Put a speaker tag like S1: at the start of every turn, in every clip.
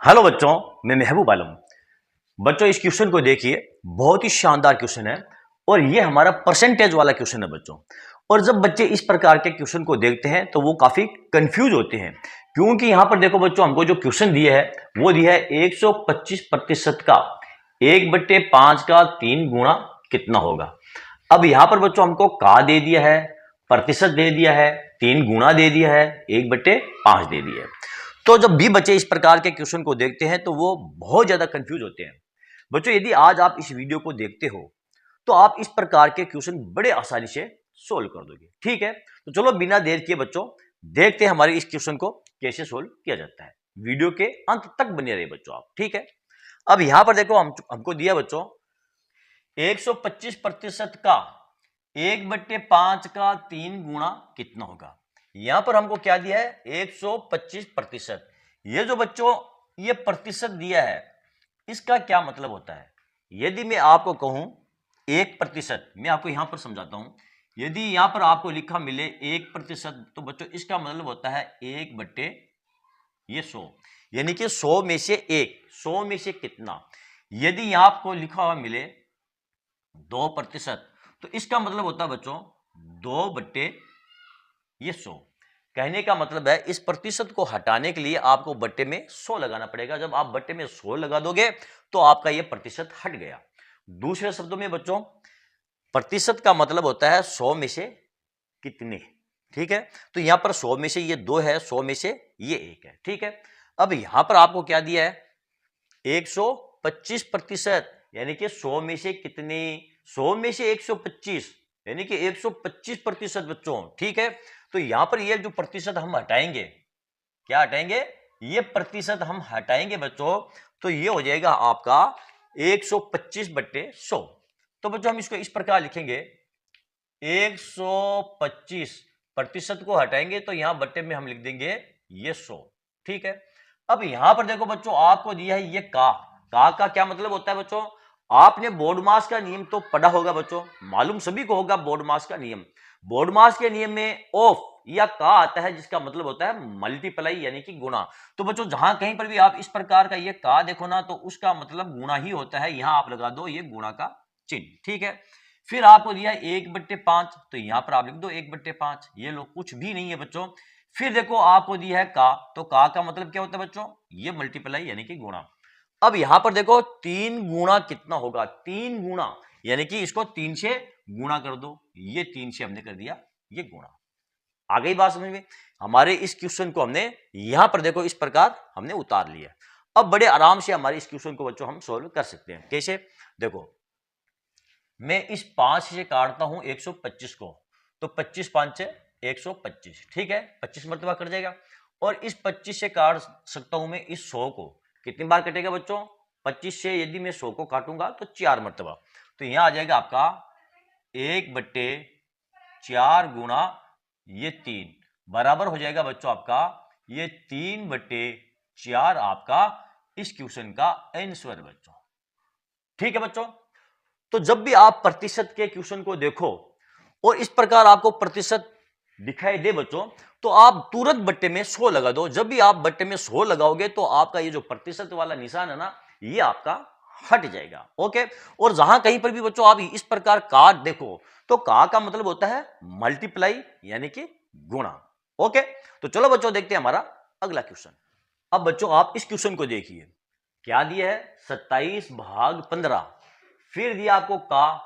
S1: Hello बच्चों, मैं महबूब आलम। बच्चों इस क्वेश्चन को देखिए, बहुत ही शानदार क्वेश्चन है और ये हमारा परसेंटेज वाला क्वेश्चन है बच्चों। और जब बच्चे इस प्रकार के क्वेश्चन को देखते हैं तो वो काफी कंफ्यूज होते हैं, क्योंकि यहां पर देखो बच्चों, हमको जो क्वेश्चन दिया है वो दिया है 125% का 1/5 का 3 गुणा कितना होगा। अब यहां पर बच्चों हमको का दे दिया है, प्रतिशत दे दिया है, 3 गुणा दे दिया है, 1/5 दे दिया है। तो जब भी बच्चे इस प्रकार के क्वेश्चन को देखते हैं तो वो बहुत ज्यादा कंफ्यूज होते हैं। बच्चों यदि आज आप इस वीडियो को देखते हो तो आप इस प्रकार के क्वेश्चन बड़े आसानी से सोल्व कर दोगे। ठीक है, तो चलो बिना देर किए बच्चों देखते हैं हमारे इस क्वेश्चन को कैसे सोल्व किया जाता है। वीडियो के अंत तक बने रहे बच्चों आप। ठीक है, अब यहां पर देखो हमको दिया बच्चों 125% का 1/5 का 3 गुणा कितना होगा। यहां पर हमको क्या दिया है 125%। ये जो बच्चों ये प्रतिशत दिया है इसका क्या मतलब होता है। यदि मैं आपको कहूं 1%, मैं आपको यहां पर समझाता हूं। यदि यहां पर आपको लिखा मिले 1%, तो बच्चों इसका मतलब होता है 1/100, यानी कि 100 में से 100 में से कितना। यदि यहां आपको लिखा हुआ मिले 2%, तो इसका मतलब होता है बच्चों 2/100। कहने का मतलब है इस प्रतिशत को हटाने के लिए आपको बट्टे में 100 लगाना पड़ेगा। जब आप बट्टे में 100 लगा दोगे तो आपका यह प्रतिशत हट गया। दूसरे शब्दों में बच्चों प्रतिशत का मतलब होता है 100 में से कितने। ठीक है, तो यहां पर 100 में से ये 2 है, 100 में से ये 1 है। ठीक है, अब यहां पर आपको क्या दिया है 125%, यानी कि 100 में से कितने, 100 में से 125, यानी कि 125% बच्चों। ठीक है, तो यहां पर ये जो प्रतिशत हम हटाएंगे, क्या हटाएंगे, ये प्रतिशत हम हटाएंगे बच्चों, तो ये हो जाएगा आपका 125/100। तो बच्चों हम इसको इस प्रकार लिखेंगे 125% को हटाएंगे तो यहां बट्टे में हम लिख देंगे ये 100। ठीक है, अब यहां पर देखो बच्चों आपको दिया है ये का क्या मतलब होता है बच्चों। आपने बोर्ड मास का नियम तो पढ़ा होगा बच्चों, मालूम सभी को होगा बोर्ड मास का नियम। बोर्ड मास के नियम में ऑफ या का आता है जिसका मतलब होता है मल्टीप्लाई, यानी कि गुणा। तो बच्चों जहां कहीं पर भी आप इस प्रकार का ये का देखो ना तो उसका मतलब गुणा ही होता है। यहां आप लगा दो ये गुणा का चिन्ह। ठीक है, फिर आपको दिया 1/5, तो यहां पर आप लिख दो 1/5। ये लो कुछ भी नहीं है बच्चों। फिर देखो आपको दिया है का, तो का मतलब क्या होता है बच्चों, ये मल्टीप्लाई यानी कि गुणा। अब यहां पर देखो 3 गुणा कितना होगा, 3 गुणा यानी कि इसको 3 से गुणा कर दो। ये 3 से हमने कर दिया ये गुणा। आ गई बात समझ में। हमारे इस क्वेश्चन को हमने यहां पर देखो इस प्रकार हमने उतार लिया। अब बड़े आराम से हमारे इस क्वेश्चन को बच्चों हम सोल्व कर सकते हैं। कैसे, देखो मैं इस 5 से काटता हूं 125 को, तो 25 5 से 125। ठीक है, 25 मरतबा कट जाएगा। और इस 25 से काट सकता हूं मैं इस 100 को, कितनी बार कटेगा बच्चों, 25 से यदि मैं 100 को काटूंगा तो 4 मरतबा। तो यहां आ जाएगा आपका 1/4 गुणा ये 3 बराबर हो जाएगा बच्चों आपका ये 3/4 आपका इस क्वेश्चन का आंसर बच्चों। ठीक है बच्चों, तो जब भी आप प्रतिशत के क्वेश्चन को देखो और इस प्रकार आपको प्रतिशत दिखाई दे बच्चों, तो आप तुरंत बट्टे में 100 लगा दो। जब भी आप बट्टे में 100 लगाओगे तो आपका ये जो प्रतिशत वाला निशान है ना, ये आपका हट जाएगा। ओके, और जहां कहीं पर भी बच्चों आप इस प्रकार का देखो तो का मतलब होता है मल्टीप्लाई यानी कि गुणा। ओके, तो चलो बच्चों देखते हैं हमारा अगला क्वेश्चन। अब बच्चों आप इस क्वेश्चन को देखिए, क्या दिया है 27/15, फिर दिया आपको का,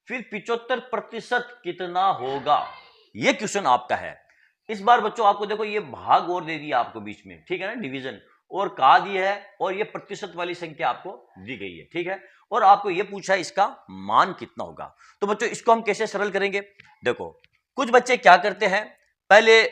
S1: फिर 75% कितना होगा। यह क्वेश्चन आपका है। इस बार बच्चों आपको देखो ये भाग और दे दिया आपको बीच में, ठीक है ना, डिवीजन, और का दिया है और ये प्रतिशत वाली संख्या आपको दी गई है। ठीक है, और आपको ये पूछा है इसका मान कितना होगा। तो बच्चों इसको हम कैसे सरल करेंगे, देखो कुछ बच्चे क्या करते हैं, पहले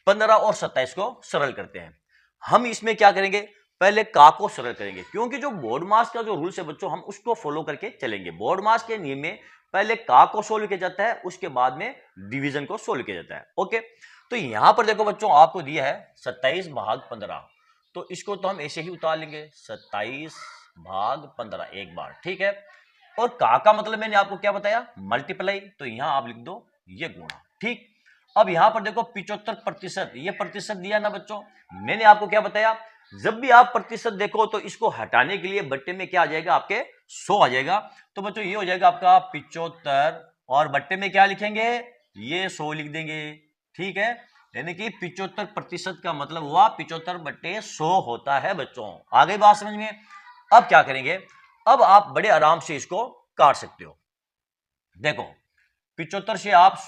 S1: 15 और 27 को सरल करते हैं। हम इसमें क्या करेंगे, पहले का को सरल करेंगे, क्योंकि जो बोर्ड मास का जो रूल्स है बच्चों हम उसको फॉलो करके चलेंगे। बोर्ड मास के नियम में पहले का को सोल्व किया जाता है, उसके बाद में डिवीजन को सोल्व किया जाता है। ओके, तो यहां पर देखो बच्चों आपको दिया है 27/15, तो इसको तो हम ऐसे ही उतार लेंगे 27/15 एक बार। ठीक है, और का मतलब मैंने आपको क्या बताया, मल्टीप्लाई, तो यहां आप लिख दो ये गुणा। ठीक, अब यहां पर देखो 75%, ये प्रतिशत दिया ना बच्चों, मैंने आपको क्या बताया जब भी आप प्रतिशत देखो तो इसको हटाने के लिए बट्टे में क्या आ जाएगा, आपके 100 आ जाएगा। तो बच्चों ये हो जाएगा आपका 75 और बट्टे में क्या लिखेंगे, ये 100 लिख देंगे। ठीक है, यानी कि 75% का मतलब हुआ 75 बट्टे 100 होता है बच्चों। आ गई बात समझ में। अब क्या करेंगे, अब आप बड़े आराम से इसको काट सकते हो। देखो 75 से आप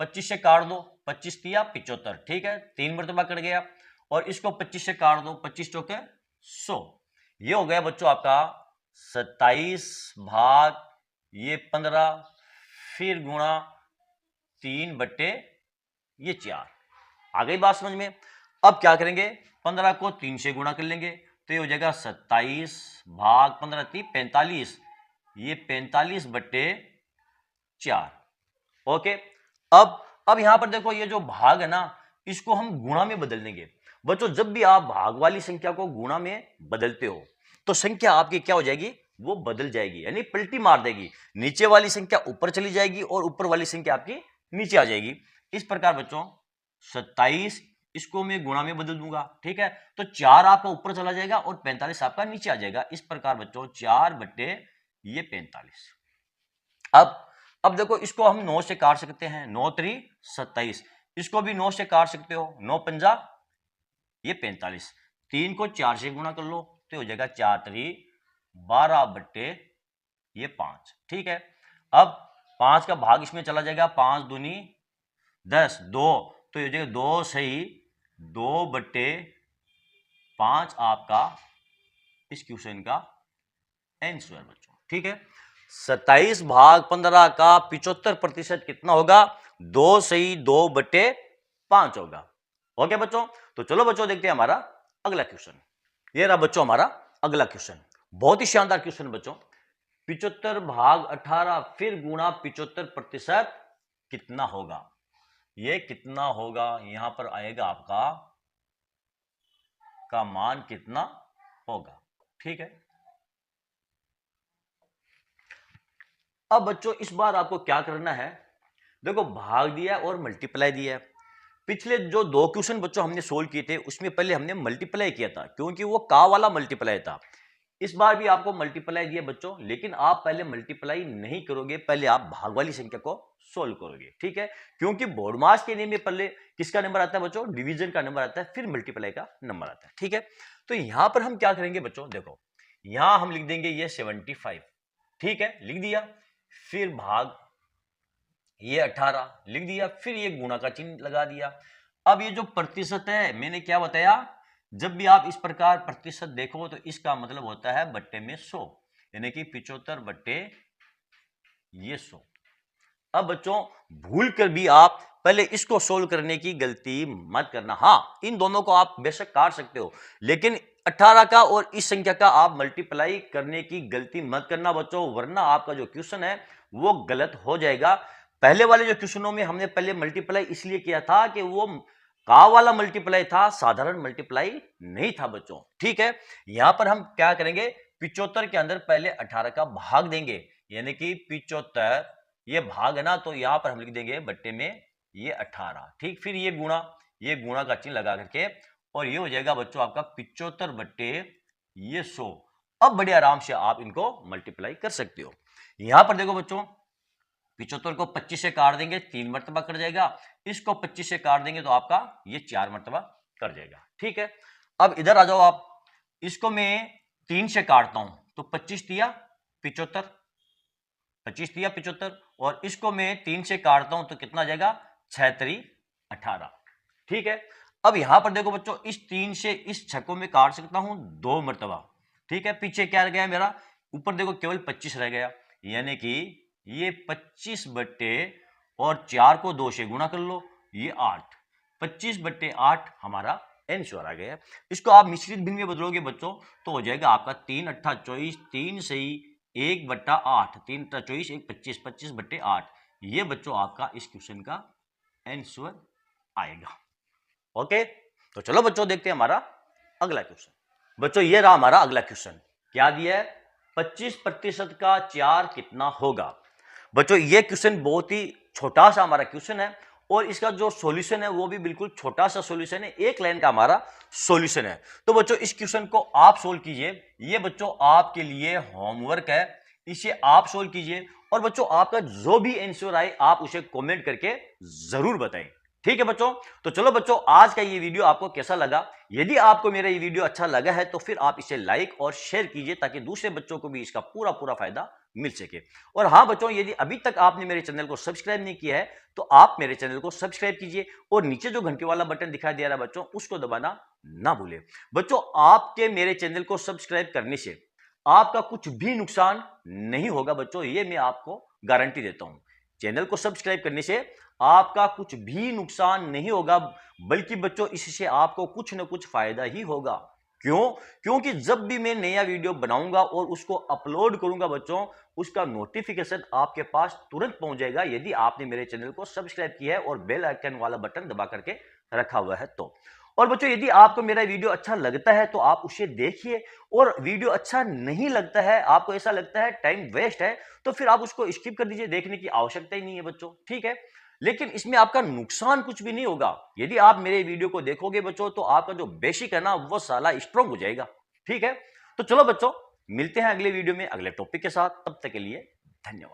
S1: 25 से काट दो, 25 दिया 75, ठीक है, 3 मरतबा कट गया। और इसको 25 से काट दो, 25 चौके 100। ये हो गया बच्चों आपका 27 भाग ये 15 फिर गुणा 3 बट्टे ये 4। आ गई बात समझ में। अब क्या करेंगे, 15 को 3 से गुणा कर लेंगे तो ये हो जाएगा 27 भाग 15 3 45, ये 45 बट्टे 4। ओके, अब यहां पर देखो ये जो भाग है ना, इसको हम गुणा में बदल देंगे। बच्चों जब भी आप भाग वाली संख्या को गुणा में बदलते हो तो संख्या आपकी क्या हो जाएगी, वो बदल जाएगी, यानी पलटी मार देगी। नीचे वाली संख्या ऊपर चली जाएगी और ऊपर वाली संख्या आपकी नीचे आ जाएगी। इस प्रकार बच्चों 27 इसको मैं गुणा में बदल दूंगा, ठीक है, तो 4 आपका ऊपर चला जाएगा और 45 आपका नीचे आ जाएगा। इस प्रकार बच्चों 4 बट्टे ये 45। अब देखो इसको हम 9 से काट सकते हैं, 9 3 27, इसको भी 9 से काट सकते हो, 9 पंजा ये 45, 3 को 4 से गुणा कर लो तो हो जाएगा 4 3 12 बट्टे ये 5। ठीक है, अब 5 का भाग इसमें चला जाएगा, 5 दूनी 10, 2 तो ये हो जाएगा 2 सही 2 बट्टे 5 आपका इस क्वेश्चन का आंसर बच्चों। ठीक है, 27 भाग 15 का 75% कितना होगा, 2 सही 2 बट्टे 5 होगा। ओके बच्चों, तो चलो बच्चों देखते हैं हमारा अगला क्वेश्चन। ये रहा बच्चों हमारा अगला क्वेश्चन, बहुत ही शानदार क्वेश्चन बच्चों। 75 भाग 18 फिर गुणा 75% कितना होगा। ये कितना होगा, यहां पर आएगा आपका का मान कितना होगा। ठीक है, अब बच्चों इस बार आपको क्या करना है, देखो भाग दिया और मल्टीप्लाई दिया है। पिछले जो 2 क्वेश्चन बच्चों हमने सोल्व किए थे उसमें पहले हमने मल्टीप्लाई किया था क्योंकि वो का वाला मल्टीप्लाई था। इस बार भी आपको मल्टीप्लाई दिया बच्चों, लेकिन आप पहले मल्टीप्लाई नहीं करोगे, पहले आप भाग वाली संख्या को सोल्व करोगे। ठीक है, क्योंकि बोर्ड मास के नियम में पहले किसका नंबर आता है बच्चों, डिवीजन का नंबर आता है, फिर मल्टीप्लाई का नंबर आता है। ठीक है, तो यहां पर हम क्या करेंगे बच्चों, देखो यहां हम लिख देंगे ये 75, ठीक है लिख दिया, फिर भाग ये 18 लिख दिया, फिर ये गुणा का चिन्ह लगा दिया। अब ये जो प्रतिशत है मैंने क्या बताया, जब भी आप इस प्रकार प्रतिशत देखो तो इसका मतलब होता है बट्टे में 100, यानी कि 75 बट्टे ये 100। अब बच्चों भूल कर भी आप पहले इसको सोल्व करने की गलती मत करना। हाँ, इन दोनों को आप बेशक काट सकते हो, लेकिन 18 का और इस संख्या का आप मल्टीप्लाई करने की गलती मत करना बच्चों, वरना आपका जो क्वेश्चन है वो गलत हो जाएगा। पहले वाले जो क्वेश्चनों में हमने पहले मल्टीप्लाई इसलिए किया था कि वो का वाला मल्टीप्लाई था, साधारण मल्टीप्लाई नहीं था बच्चों। ठीक है, यहां पर हम क्या करेंगे, 75 के अंदर पहले 18 का भाग देंगे, यानी कि 75 ये भाग है ना, तो यहां पर हम लिख देंगे बट्टे में ये 18। ठीक, फिर ये गुणा का चिन्ह लगा करके, और ये हो जाएगा बच्चों आपका 75 बट्टे ये 100। अब बड़े आराम से आप इनको मल्टीप्लाई कर सकते हो। यहां पर देखो बच्चों 75 को 25 से काट देंगे 3 मरतबा कर जाएगा, इसको 25 से काट देंगे तो आपका ये 4 मरतबा कर जाएगा। ठीक है, अब इधर आ जाओ आप, इसको मैं 3 से काटता हूं तो 25 दिया 75, 25 दिया 75, और इसको मैं 3 से काटता हूं तो कितना आ जाएगा 6 3 18। ठीक है, अब यहां पर देखो बच्चों इस 3 से इस 6 को मैं काट सकता हूं 2 मरतबा। ठीक है, पीछे क्या रह गया मेरा, ऊपर देखो केवल 25 रह गया, यानी कि ये 25 बट्टे और 4 को 2 से गुणा कर लो, ये 8, 25 बट्टे 8 हमारा आंसर आ गया। इसको आप मिश्रित भिन्न में बदलोगे बच्चों तो हो जाएगा आपका 3 8 24, 3 सही 1 बट्टा 8, 3 8 24 1 25, 25 बट्टे 8, ये बच्चों आपका इस क्वेश्चन का आंसर आएगा। ओके, तो चलो बच्चों देखते हैं हमारा अगला क्वेश्चन। बच्चों ये रहा हमारा अगला क्वेश्चन, क्या दिया है, 25% का 4 कितना होगा। बच्चों ये क्वेश्चन बहुत ही छोटा सा हमारा क्वेश्चन है और इसका जो सॉल्यूशन है वो भी बिल्कुल छोटा सा सॉल्यूशन है, एक लाइन का हमारा सॉल्यूशन है। तो बच्चों इस क्वेश्चन को आप सोल्व कीजिए, ये बच्चों आपके लिए होमवर्क है, इसे आप सोल्व कीजिए और बच्चों आपका जो भी आंसर आए आप उसे कमेंट करके जरूर बताएं। ठीक है बच्चों, तो चलो बच्चों आज का ये वीडियो आपको कैसा लगा? यदि आपको मेरा ये वीडियो अच्छा लगा है तो फिर आप इसे लाइक और शेयर कीजिए ताकि दूसरे बच्चों को भी इसका पूरा पूरा फायदा मिल सके। और हाँ बच्चों, यदि अभी तक आपने मेरे चैनल को सब्सक्राइब नहीं किया है तो आप मेरे चैनल को सब्सक्राइब कीजिए और नीचे जो घंटे वाला बटन दिखाई दे रहा है बच्चों उसको दबाना ना भूलें। बच्चों आपके मेरे चैनल को सब्सक्राइब करने से आपका कुछ भी नुकसान नहीं होगा बच्चों, ये मैं आपको गारंटी देता हूं। चैनल को सब्सक्राइब करने से आपका कुछ भी नुकसान नहीं होगा, बल्कि बच्चों इससे आपको कुछ ना कुछ फायदा ही होगा। क्यों? क्योंकि जब भी मैं नया वीडियो बनाऊंगा और उसको अपलोड करूंगा बच्चों, उसका नोटिफिकेशन आपके पास तुरंत पहुंच जाएगा यदि आपने मेरे चैनल को सब्सक्राइब किया है और बेल आइकन वाला बटन दबा करके रखा हुआ है तो। और बच्चों यदि आपको मेरा वीडियो अच्छा लगता है तो आप उसे देखिए, और वीडियो अच्छा नहीं लगता है, आपको ऐसा लगता है टाइम वेस्ट है, तो फिर आप उसको स्किप कर दीजिए, देखने की आवश्यकता ही नहीं है बच्चों। ठीक है, लेकिन इसमें आपका नुकसान कुछ भी नहीं होगा। यदि आप मेरे वीडियो को देखोगे बच्चों तो आपका जो बेसिक है ना वो साला स्ट्रांग हो जाएगा। ठीक है, तो चलो बच्चों मिलते हैं अगले वीडियो में अगले टॉपिक के साथ, तब तक के लिए धन्यवाद।